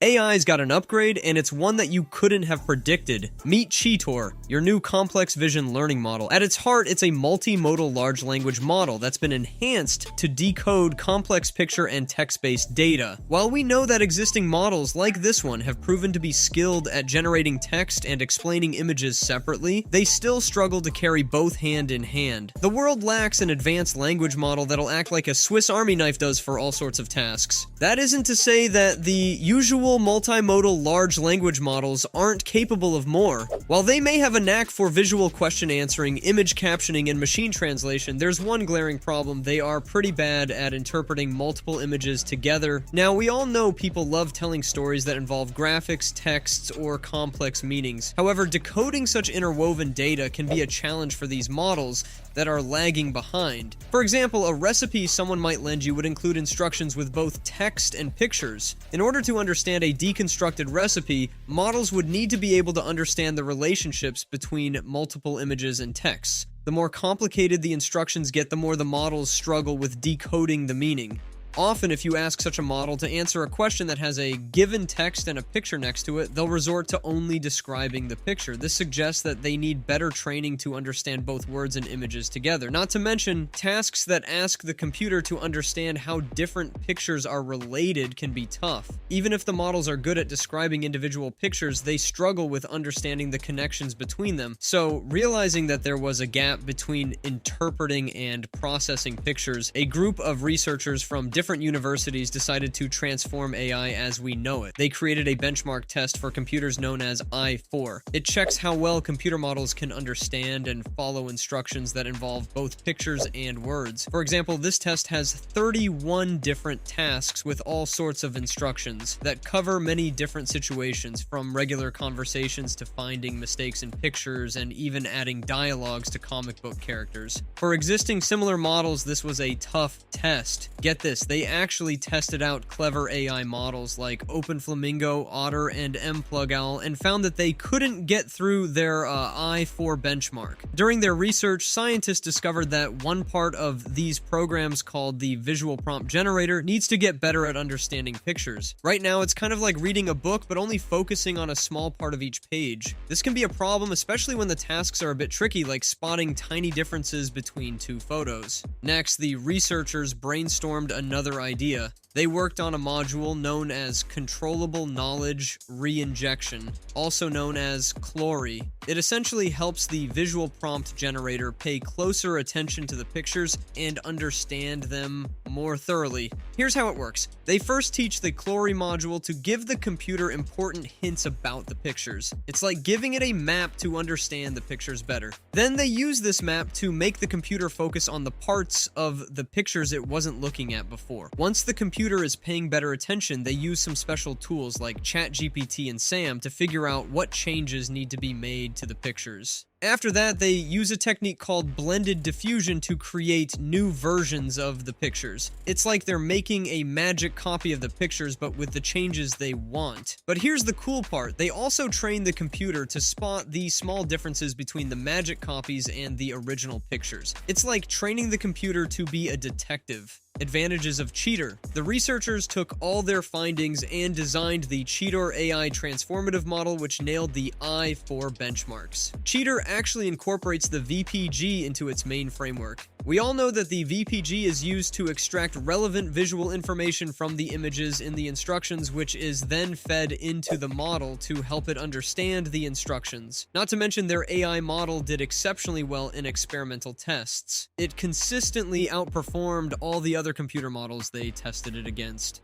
AI's got an upgrade, and it's one that you couldn't have predicted. Meet Cheetor, your new complex vision learning model. At its heart, it's a multimodal large language model that's been enhanced to decode complex picture and text-based data. While we know that existing models like this one have proven to be skilled at generating text and explaining images separately, they still struggle to carry both hand in hand. The world lacks an advanced language model that'll act like a Swiss Army knife does for all sorts of tasks. That isn't to say that the usual multimodal large language models aren't capable of more. While they may have a knack for visual question answering, image captioning, and machine translation, there's one glaring problem: they are pretty bad at interpreting multiple images together. Now, we all know people love telling stories that involve graphics, texts, or complex meanings. However, decoding such interwoven data can be a challenge for these models that are lagging behind. For example, a recipe someone might lend you would include instructions with both text and pictures. In order to understand a deconstructed recipe, models would need to be able to understand the relationships between multiple images and texts. The more complicated the instructions get, the more the models struggle with decoding the meaning. Often, if you ask such a model to answer a question that has a given text and a picture next to it, they'll resort to only describing the picture. This suggests that they need better training to understand both words and images together. Not to mention, tasks that ask the computer to understand how different pictures are related can be tough. Even if the models are good at describing individual pictures, they struggle with understanding the connections between them. So, realizing that there was a gap between interpreting and processing pictures, a group of researchers from different universities decided to transform AI as we know it. They created a benchmark test for computers known as I4. It checks how well computer models can understand and follow instructions that involve both pictures and words. For example, this test has 31 different tasks with all sorts of instructions that cover many different situations, from regular conversations to finding mistakes in pictures and even adding dialogues to comic book characters. For existing similar models, this was a tough test. Get this, they actually tested out clever AI models like OpenFlamingo, Otter, and mPlugOwl and found that they couldn't get through their I4 benchmark. During their research, scientists discovered that one part of these programs, called the visual prompt generator, needs to get better at understanding pictures. Right now, it's kind of like reading a book, but only focusing on a small part of each page. This can be a problem, especially when the tasks are a bit tricky, like spotting tiny differences between two photos. Next, the researchers brainstormed another idea. They worked on a module known as Controllable Knowledge Reinjection, also known as Chlor. It essentially helps the visual prompt generator pay closer attention to the pictures and understand them more thoroughly. Here's how it works. They first teach the Chlor module to give the computer important hints about the pictures. It's like giving it a map to understand the pictures better. Then they use this map to make the computer focus on the parts of the pictures it wasn't looking at before. Once the computer is paying better attention, they use some special tools like ChatGPT and SAM to figure out what changes need to be made to the pictures. After that, they use a technique called blended diffusion to create new versions of the pictures. It's like they're making a magic copy of the pictures, but with the changes they want. But here's the cool part. They also train the computer to spot the small differences between the magic copies and the original pictures. It's like training the computer to be a detective. Advantages of Cheeter. The researchers took all their findings and designed the Cheetor AI transformative model, which nailed the I4 benchmarks. Cheeter actually incorporates the VPG into its main framework. We all know that the VPG is used to extract relevant visual information from the images in the instructions, which is then fed into the model to help it understand the instructions. Not to mention, their AI model did exceptionally well in experimental tests. It consistently outperformed all the other computer models they tested it against.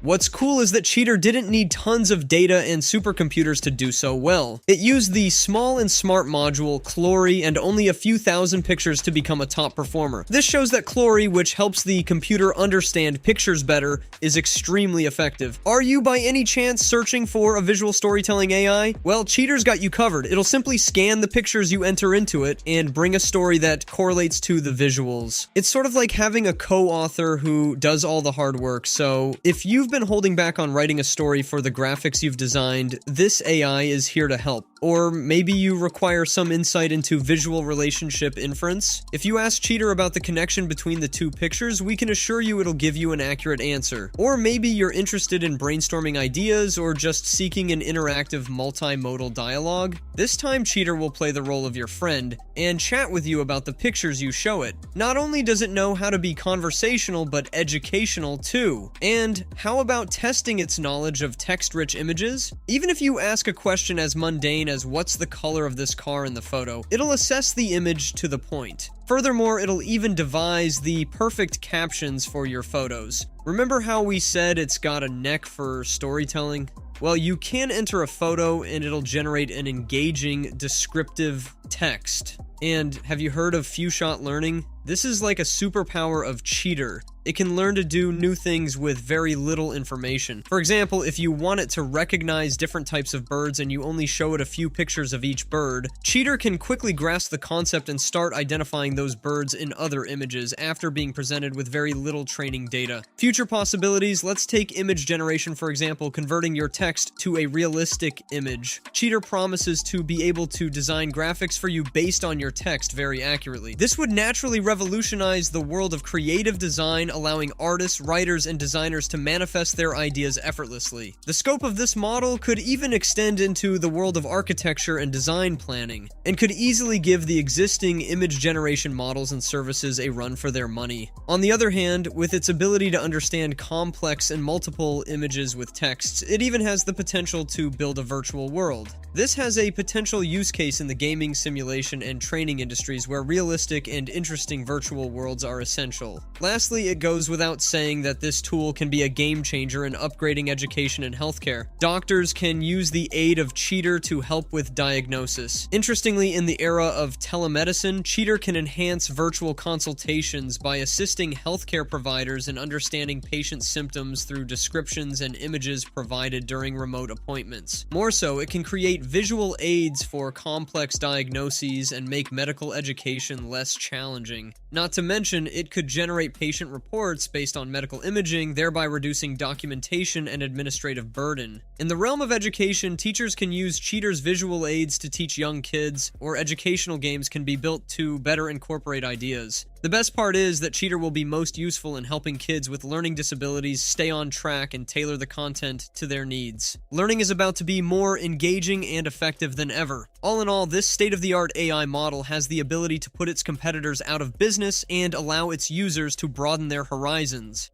What's cool is that Cheetor didn't need tons of data and supercomputers to do so well. It used the small and smart module, Chlor, and only a few thousand pictures to become a top performer. This shows that Chlor, which helps the computer understand pictures better, is extremely effective. Are you by any chance searching for a visual storytelling AI? Well, Cheetor's got you covered. It'll simply scan the pictures you enter into it and bring a story that correlates to the visuals. It's sort of like having a co-author who does all the hard work, so if you've been holding back on writing a story for the graphics you've designed, this AI is here to help. Or maybe you require some insight into visual relationship inference. If you ask Cheetor about the connection between the two pictures, we can assure you it'll give you an accurate answer. Or maybe you're interested in brainstorming ideas or just seeking an interactive multimodal dialogue. This time Cheetor will play the role of your friend and chat with you about the pictures you show it. Not only does it know how to be conversational, but educational too. And how about testing its knowledge of text-rich images? Even if you ask a question as mundane as what's the color of this car in the photo, it'll assess the image to the point. Furthermore, it'll even devise the perfect captions for your photos. Remember how we said it's got a neck for storytelling? Well, you can enter a photo and it'll generate an engaging, descriptive text. And have you heard of few-shot learning? This is like a superpower of Cheetor. It can learn to do new things with very little information. For example, if you want it to recognize different types of birds and you only show it a few pictures of each bird, Cheetor can quickly grasp the concept and start identifying those birds in other images after being presented with very little training data. Future possibilities, let's take image generation for example, converting your text to a realistic image. Cheetor promises to be able to design graphics for you based on your text very accurately. This would naturally revolutionize the world of creative design, allowing artists, writers, and designers to manifest their ideas effortlessly. The scope of this model could even extend into the world of architecture and design planning, and could easily give the existing image generation models and services a run for their money. On the other hand, with its ability to understand complex and multiple images with texts, it even has the potential to build a virtual world. This has a potential use case in the gaming, simulation, and training industries where realistic and interesting virtual worlds are essential. Lastly, it goes without saying that this tool can be a game changer in upgrading education and healthcare. Doctors can use the aid of Cheetor to help with diagnosis. Interestingly, in the era of telemedicine, Cheetor can enhance virtual consultations by assisting healthcare providers in understanding patient symptoms through descriptions and images provided during remote appointments. More so, it can create visual aids for complex diagnoses and make medical education less challenging. Not to mention, it could generate patient reports based on medical imaging, thereby reducing documentation and administrative burden. In the realm of education, teachers can use Cheetor's visual aids to teach young kids, or educational games can be built to better incorporate ideas. The best part is that Cheetor will be most useful in helping kids with learning disabilities stay on track and tailor the content to their needs. Learning is about to be more engaging and effective than ever. All in all, this state-of-the-art AI model has the ability to put its competitors out of business and allow its users to broaden their horizons.